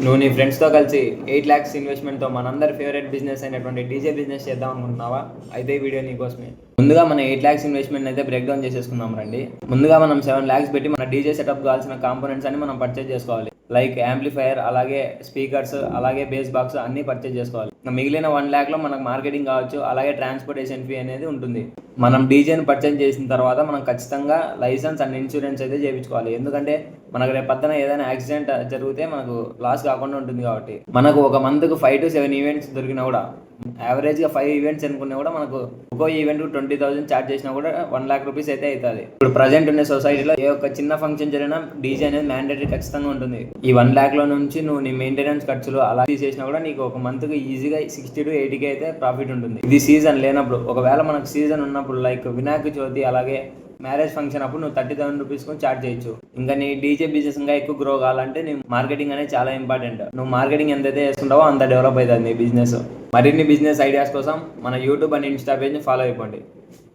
నువ్వు నీ ఫ్రెండ్స్తో కలిసి 8 lakhs ఇన్వెస్ట్మెంట్తో మనందరి ఫేవరెట్ బిజినెస్ అయినటువంటి డీజే బిజినెస్ చేద్దాం అనుకుంటున్నావా? అయితే ఈ వీడియో నీకోసమే. ముందుగా మన 8 lakhs ఇన్వెస్ట్మెంట్ అయితే బ్రేక్ డౌన్ చేసేసుకుందాం రండి. ముందుగా మనం 7 lakhs పెట్టి మన డీజే సెటప్ కావాల్సిన కాంపోనెంట్స్ అన్ని మనం పర్చేజ్ చేసుకోవాలి. లైక్ యాంప్లిఫైయర్, అలాగే స్పీకర్స్, అలాగే బేస్ బాక్స్ అన్ని పర్చేజ్ చేసుకోవాలి. మిగిలిన 1 lakh లో మనకు మార్కెటింగ్ కావచ్చు, అలాగే ట్రాన్స్పోర్టేషన్ ఫీ అనేది ఉంటుంది. మనం డీజేని పర్చేజ్ చేసిన తర్వాత మనం ఖచ్చితంగా లైసెన్స్ అండ్ ఇన్సూరెన్స్ అయితే చేయించుకోవాలి. ఎందుకంటే మనకు రేపు పక్కన ఏదైనా యాక్సిడెంట్ జరిగితే మనకు లాస్ కాకుండా ఉంటుంది కాబట్టి. మనకు ఒక మంత్కు 5 to 7 ఈవెంట్స్ దొరికినా కూడా, యావరేజ్గా 5 ఈవెంట్స్ అనుకున్నా కూడా మనకు ఒక్కో ఈవెంట్కు 20,000 ఛార్జ్ చేసినా కూడా 1 lakh రూపీస్ అయితే అవుతుంది. ఇప్పుడు ప్రజెంట్ ఉన్న సొసైటీలో ఏ ఒక్క చిన్న ఫంక్షన్ జరిగినా డీజే అనేది మ్యాండేటరీ ఖచ్చితంగా ఉంటుంది. ఈ 1 lakh నుంచి నువ్వు నీ మెయింటెనెన్స్ ఖర్చులు అలా తీసేసినా కూడా నీకు ఒక మంత్కి ఈజీగా 60 to 80K అయితే ప్రాఫిట్ ఉంటుంది. ఇది సీజన్ లేనప్పుడు. ఒకవేళ మనకు సీజన్ ఉన్నప్పుడు లైక్ వినాయక చవితి, అలాగే మ్యారేజ్ ఫంక్షన్ అప్పుడు నువ్వు 30,000 రూపీస్ కొని చార్జ్ చేయొచ్చు. ఇంకా నీ డీజే బిజినెస్ ఇంకా ఎక్కువ గ్రో కావాలంటే నీ మార్కెటింగ్ అనేది చాలా ఇంపార్టెంట్. నువ్వు మార్కెటింగ్ ఎంతైతే చేసుకుంటావో అంత డెవలప్ అవుతుంది నీ బిజినెస్. మరిన్ని బిజినెస్ ఐడియాస్ కోసం మన యూట్యూబ్ అండ్ ఇన్స్టా పేజ్ని ఫాలో అయిపోండి.